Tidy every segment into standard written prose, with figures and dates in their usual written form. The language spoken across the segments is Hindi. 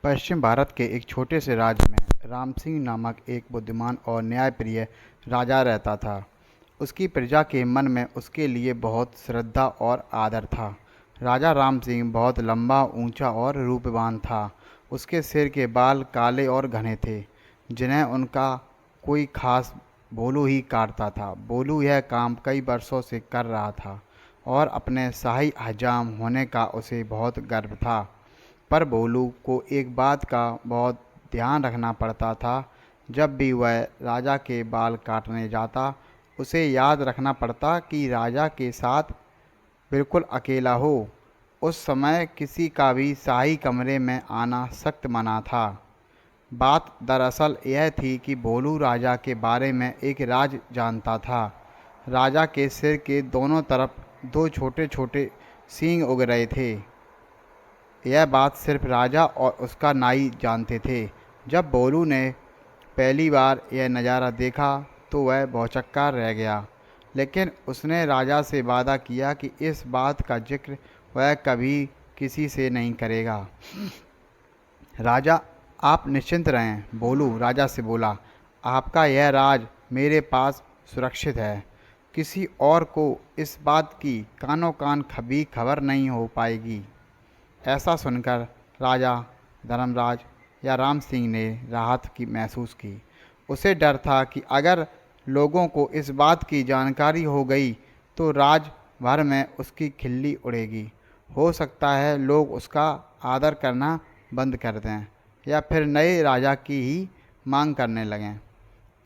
पश्चिम भारत के एक छोटे से राज्य में राम सिंह नामक एक बुद्धिमान और न्यायप्रिय राजा रहता था। उसकी प्रजा के मन में उसके लिए बहुत श्रद्धा और आदर था। राजा राम सिंह बहुत लंबा, ऊंचा और रूपवान था। उसके सिर के बाल काले और घने थे, जिन्हें उनका कोई खास भोलू ही काटता था। भोलू यह काम कई वर्षों से कर रहा था और अपने शाही हजाम होने का उसे बहुत गर्व था। पर भोलू को एक बात का बहुत ध्यान रखना पड़ता था। जब भी वह राजा के बाल काटने जाता, उसे याद रखना पड़ता कि राजा के साथ बिल्कुल अकेला हो। उस समय किसी का भी शाही कमरे में आना सख्त मना था। बात दरअसल यह थी कि भोलू राजा के बारे में एक राज जानता था। राजा के सिर के दोनों तरफ दो छोटे छोटे सींग उग रहे थे। यह बात सिर्फ राजा और उसका नाई जानते थे। जब भोलू ने पहली बार यह नज़ारा देखा तो वह भौचक्का रह गया, लेकिन उसने राजा से वादा किया कि इस बात का जिक्र वह कभी किसी से नहीं करेगा। राजा, आप निश्चिंत रहें, भोलू राजा से बोला। आपका यह राज मेरे पास सुरक्षित है। किसी और को इस बात की कानो कान कभी खबर नहीं हो पाएगी। ऐसा सुनकर राजा धर्मराज या राम सिंह ने राहत की महसूस की। उसे डर था कि अगर लोगों को इस बात की जानकारी हो गई तो राज भर में उसकी खिल्ली उड़ेगी। हो सकता है लोग उसका आदर करना बंद कर दें या फिर नए राजा की ही मांग करने लगें।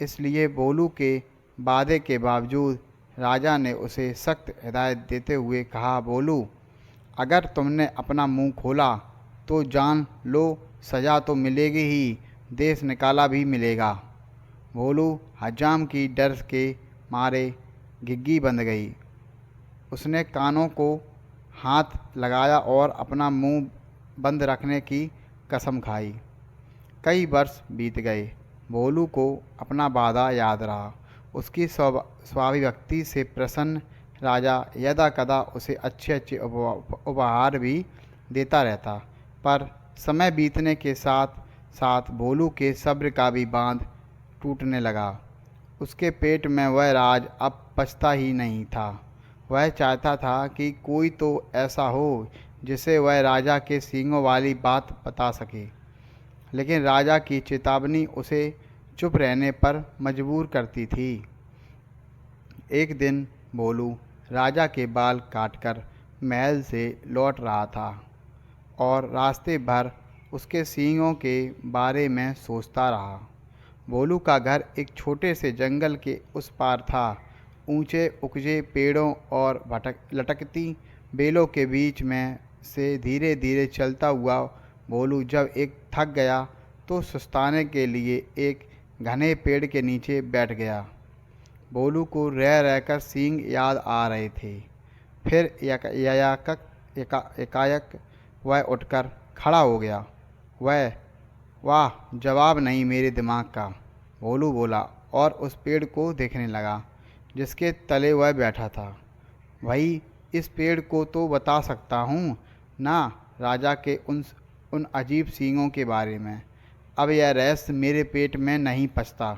इसलिए भोलू के वादे के बावजूद राजा ने उसे सख्त हिदायत देते हुए कहा, भोलू, अगर तुमने अपना मुंह खोला तो जान लो सज़ा तो मिलेगी ही, देश निकाला भी मिलेगा। भोलू हजाम की डर के मारे घिघी बंध गई। उसने कानों को हाथ लगाया और अपना मुंह बंद रखने की कसम खाई। कई वर्ष बीत गए। भोलू को अपना वादा याद रहा। उसकी स्वाभिव्यक्ति से प्रसन्न राजा यदा कदा उसे अच्छे अच्छे उपहार भी देता रहता। पर समय बीतने के साथ साथ भोलू के सब्र का भी बांध टूटने लगा। उसके पेट में वह राज अब पचता ही नहीं था। वह चाहता था कि कोई तो ऐसा हो जिसे वह राजा के सींगों वाली बात बता सके, लेकिन राजा की चेतावनी उसे चुप रहने पर मजबूर करती थी। एक दिन भोलू राजा के बाल काटकर महल से लौट रहा था और रास्ते भर उसके सींगों के बारे में सोचता रहा। भोलू का घर एक छोटे से जंगल के उस पार था। ऊंचे उकजे पेड़ों और लटकती बेलों के बीच में से धीरे धीरे चलता हुआ भोलू जब एक थक गया तो सुस्ताने के लिए एक घने पेड़ के नीचे बैठ गया। भोलू को रह रहकर सींग याद आ रहे थे। फिर एकाएक वह उठकर खड़ा हो गया। वह वाह, जवाब नहीं मेरे दिमाग का, भोलू बोला और उस पेड़ को देखने लगा जिसके तले वह बैठा था। वही इस पेड़ को तो बता सकता हूँ ना, राजा के उन अजीब सींगों के बारे में। अब यह रहस्य मेरे पेट में नहीं पचता।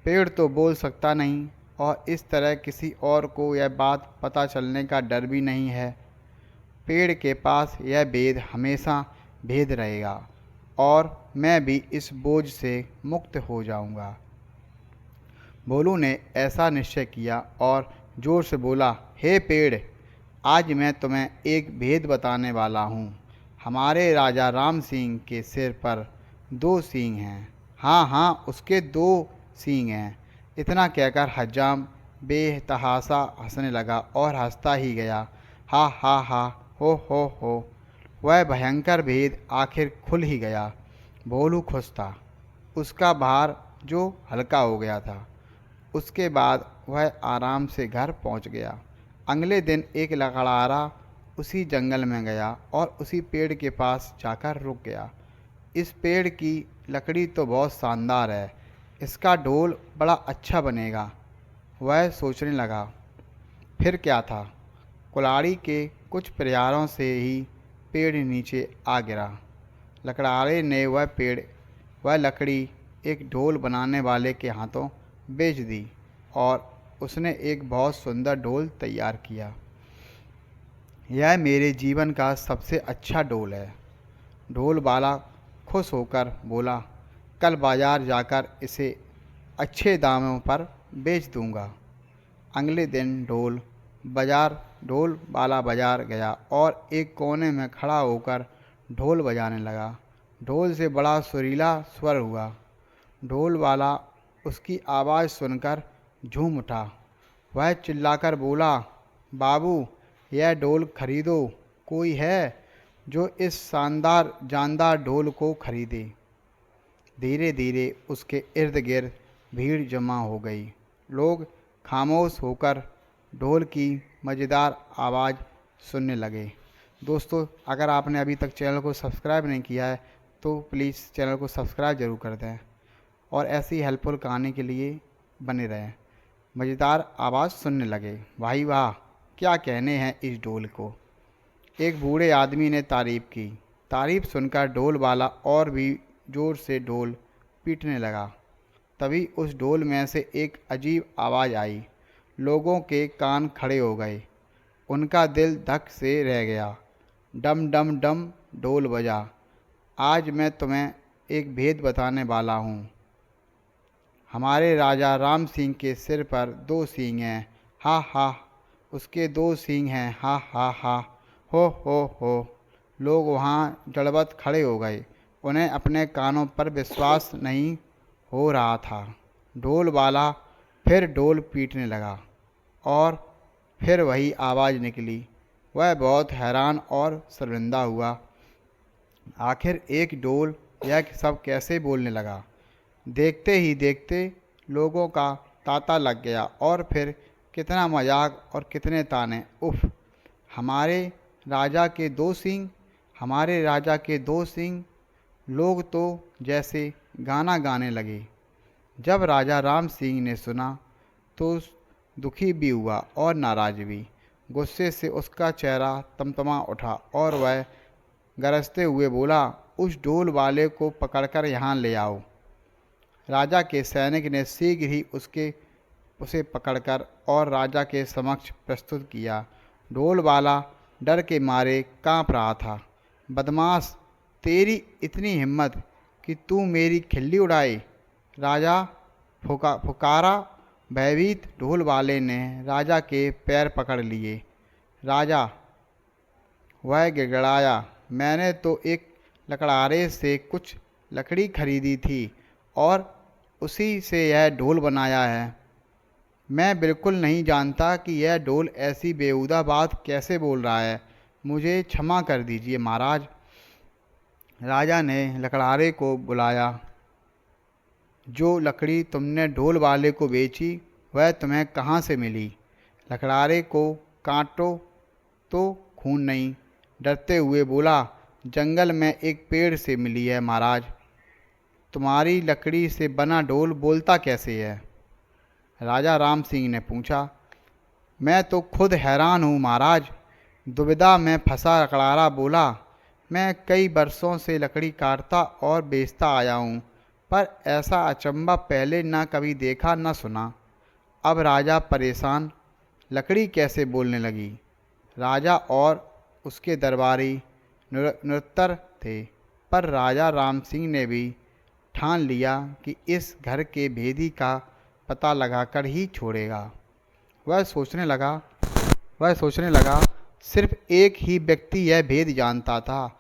पेड़ तो बोल सकता नहीं और इस तरह किसी और को यह बात पता चलने का डर भी नहीं है। पेड़ के पास यह भेद हमेशा भेद रहेगा और मैं भी इस बोझ से मुक्त हो जाऊंगा। भोलू ने ऐसा निश्चय किया और जोर से बोला, हे पेड़, आज मैं तुम्हें एक भेद बताने वाला हूँ। हमारे राजा राम सिंह के सिर पर दो सींग हैं। हाँ हाँ, उसके दो सींग हैं। इतना कहकर हज्जाम बेतहाशा हंसने लगा और हंसता ही गया। हा हा हा, हो। वह भयंकर भेद आखिर खुल ही गया। भोलू खुश था। उसका भार जो हल्का हो गया था। उसके बाद वह आराम से घर पहुंच गया। अगले दिन एक लकड़हारा उसी जंगल में गया और उसी पेड़ के पास जाकर रुक गया। इस पेड़ की लकड़ी तो बहुत शानदार है, इसका ढोल बड़ा अच्छा बनेगा, वह सोचने लगा। फिर क्या था, कुल्हाड़ी के कुछ प्रहारों से ही पेड़ नीचे आ गिरा। लकड़हारे ने वह लकड़ी एक ढोल बनाने वाले के हाथों बेच दी और उसने एक बहुत सुंदर ढोल तैयार किया। यह मेरे जीवन का सबसे अच्छा ढोल है, ढोल वाला खुश होकर बोला। कल बाजार जाकर इसे अच्छे दामों पर बेच दूंगा। अगले दिन ढोल वाला बाजार गया और एक कोने में खड़ा होकर ढोल बजाने लगा। ढोल से बड़ा सुरीला स्वर हुआ। ढोल वाला उसकी आवाज़ सुनकर झूम उठा। वह चिल्लाकर बोला, बाबू, यह ढोल खरीदो। कोई है जो इस जानदार ढोल को खरीदे। धीरे धीरे उसके इर्द गिर्द भीड़ जमा हो गई। लोग खामोश होकर ढोल की मज़ेदार आवाज़ सुनने लगे। दोस्तों, अगर आपने अभी तक चैनल को सब्सक्राइब नहीं किया है तो प्लीज़ चैनल को सब्सक्राइब ज़रूर कर दें और ऐसी हेल्पफुल कहानी के लिए बने रहें। मज़ेदार आवाज़ सुनने लगे। भाई वाह, क्या कहने हैं इस ढोल को। एक बूढ़े आदमी ने तारीफ़ की। तारीफ़ सुनकर ढोल वाला और भी ज़ोर से ढोल पीटने लगा। तभी उस ढोल में से एक अजीब आवाज़ आई। लोगों के कान खड़े हो गए। उनका दिल धक से रह गया। डम डम डम ढोल बजा। आज मैं तुम्हें एक भेद बताने वाला हूँ। हमारे राजा राम सिंह के सिर पर 2 सींग हैं। हा हा। उसके 2 सींग हैं। हा हा हा। हो। लोग वहाँ जड़बत खड़े हो गए। उन्हें अपने कानों पर विश्वास नहीं हो रहा था। ढोल वाला फिर ढोल पीटने लगा और फिर वही आवाज़ निकली। वह बहुत हैरान और शर्मिंदा हुआ। आखिर एक ढोल यह सब कैसे बोलने लगा। देखते ही देखते लोगों का तांता लग गया और फिर कितना मजाक और कितने ताने। उफ, हमारे राजा के 2 सींग, हमारे राजा के 2 सींग। लोग तो जैसे गाना गाने लगे। जब राजा राम सिंह ने सुना तो दुखी भी हुआ और नाराज भी। गुस्से से उसका चेहरा तमतमा उठा और वह गरजते हुए बोला, उस ढोल वाले को पकड़कर यहाँ ले आओ। राजा के सैनिक ने शीघ्र ही उसे पकड़कर और राजा के समक्ष प्रस्तुत किया। ढोल वाला डर के मारे कांप रहा था। बदमाश, तेरी इतनी हिम्मत कि तू मेरी खिल्ली उड़ाए, राजा पुकारा। भयभीत ढोल वाले ने राजा के पैर पकड़ लिए। राजा, वह गिड़गिड़ाया, मैंने तो एक लकड़हारे से कुछ लकड़ी खरीदी थी और उसी से यह ढोल बनाया है। मैं बिल्कुल नहीं जानता कि यह ढोल ऐसी बेहुदा बात कैसे बोल रहा है। मुझे क्षमा कर दीजिए महाराज। राजा ने लकड़हारे को बुलाया। जो लकड़ी तुमने ढोल वाले को बेची वह तुम्हें कहाँ से मिली? लकड़हारे को काटो तो खून नहीं, डरते हुए बोला, जंगल में एक पेड़ से मिली है महाराज। तुम्हारी लकड़ी से बना ढोल बोलता कैसे है? राजा राम सिंह ने पूछा। मैं तो खुद हैरान हूँ महाराज। दुविधा में फंसा लकड़हारा बोला, मैं कई बरसों से लकड़ी काटता और बेचता आया हूँ, पर ऐसा अचंभा पहले न कभी देखा न सुना। अब राजा परेशान, लकड़ी कैसे बोलने लगी? राजा और उसके दरबारी निरुत्तर थे, पर राजा राम सिंह ने भी ठान लिया कि इस घर के भेदी का पता लगाकर ही छोड़ेगा। वह सोचने लगा, सिर्फ एक ही व्यक्ति यह भेद जानता था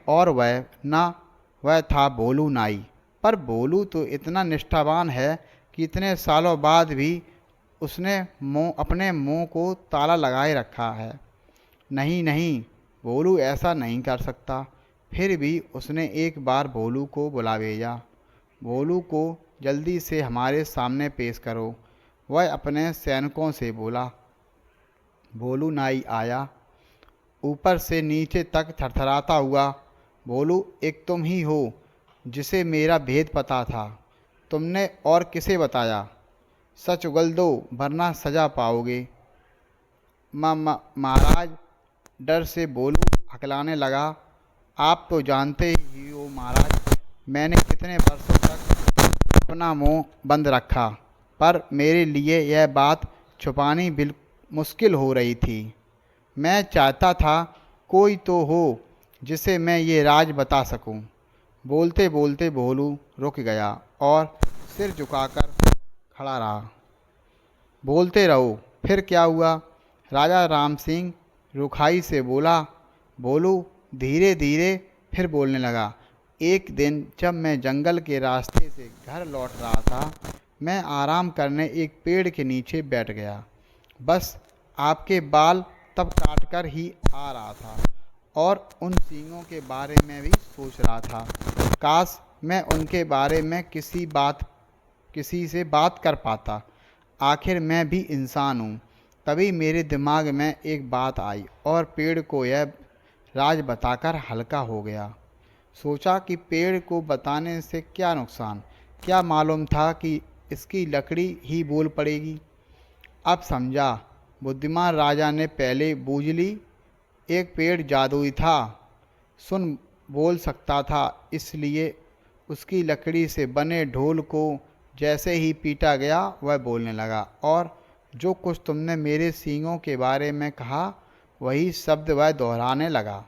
और वह था भोलू नाई। पर भोलू तो इतना निष्ठावान है कि इतने सालों बाद भी उसने अपने मुंह को ताला लगाए रखा है। नहीं, भोलू ऐसा नहीं कर सकता। फिर भी उसने एक बार भोलू को बुला भेजा। भोलू को जल्दी से हमारे सामने पेश करो, वह अपने सैनिकों से बोला। भोलू नाई आया, ऊपर से नीचे तक थरथराता हुआ। भोलू, एक तुम ही हो जिसे मेरा भेद पता था। तुमने और किसे बताया? सच उगल दो वरना सजा पाओगे। महाराज, डर से भोलू हकलाने लगा। आप तो जानते ही हो महाराज, मैंने कितने वर्षों तक अपना मुंह बंद रखा, पर मेरे लिए यह बात छुपानी मुश्किल हो रही थी। मैं चाहता था कोई तो हो जिसे मैं ये राज बता सकूं। बोलते बोलते भोलू रुक गया और सिर झुकाकर खड़ा रहा। बोलते रहो, फिर क्या हुआ? राजा राम सिंह रुखाई से बोला। भोलू धीरे धीरे फिर बोलने लगा। एक दिन जब मैं जंगल के रास्ते से घर लौट रहा था, मैं आराम करने एक पेड़ के नीचे बैठ गया। बस आपके बाल तब काट कर ही आ रहा था और उन सींगों के बारे में भी सोच रहा था। काश मैं उनके बारे में किसी से बात कर पाता। आखिर मैं भी इंसान हूँ। तभी मेरे दिमाग में एक बात आई और पेड़ को यह राज बताकर हल्का हो गया। सोचा कि पेड़ को बताने से क्या नुकसान, क्या मालूम था कि इसकी लकड़ी ही बोल पड़ेगी। अब समझा, बुद्धिमान राजा ने पहले बूझ ली। एक पेड़ जादुई था, सुन बोल सकता था, इसलिए उसकी लकड़ी से बने ढोल को जैसे ही पीटा गया वह बोलने लगा, और जो कुछ तुमने मेरे सींगों के बारे में कहा वही शब्द वह दोहराने लगा।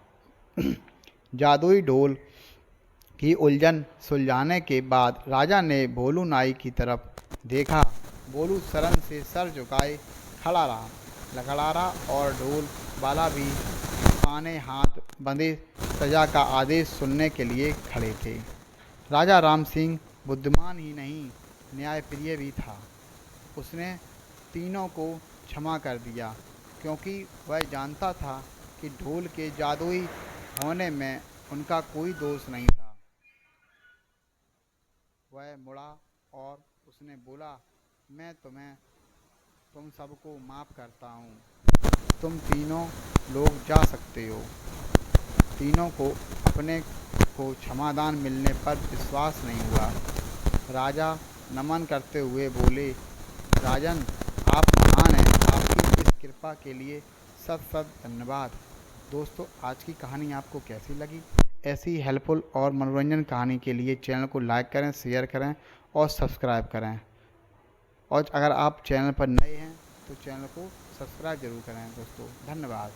जादुई ढोल की उलझन सुलझाने के बाद राजा ने भोलू नाई की तरफ देखा। भोलू शर्म से सर झुकाए खड़ा रहा। लकड़हारा और ढोल वाला भी आने हाथ बंधे सजा का आदेश सुनने के लिए खड़े थे। राजा राम सिंह बुद्धिमान ही नहीं, न्यायप्रिय भी था। उसने तीनों को क्षमा कर दिया, क्योंकि वह जानता था कि ढोल के जादुई होने में उनका कोई दोष नहीं था। वह मुड़ा और उसने बोला, मैं तुम सबको माफ़ करता हूँ। तुम तीनों लोग जा सकते हो। तीनों को अपने को क्षमादान मिलने पर विश्वास नहीं हुआ। राजा नमन करते हुए बोले, राजन, आप महान हैं। आपकी इस कृपा के लिए सत सत धन्यवाद। दोस्तों, आज की कहानी आपको कैसी लगी? ऐसी हेल्पफुल और मनोरंजन कहानी के लिए चैनल को लाइक करें, शेयर करें और सब्सक्राइब करें। और अगर आप चैनल पर नए हैं तो चैनल को सब्सक्राइब ज़रूर करें। दोस्तों, धन्यवाद।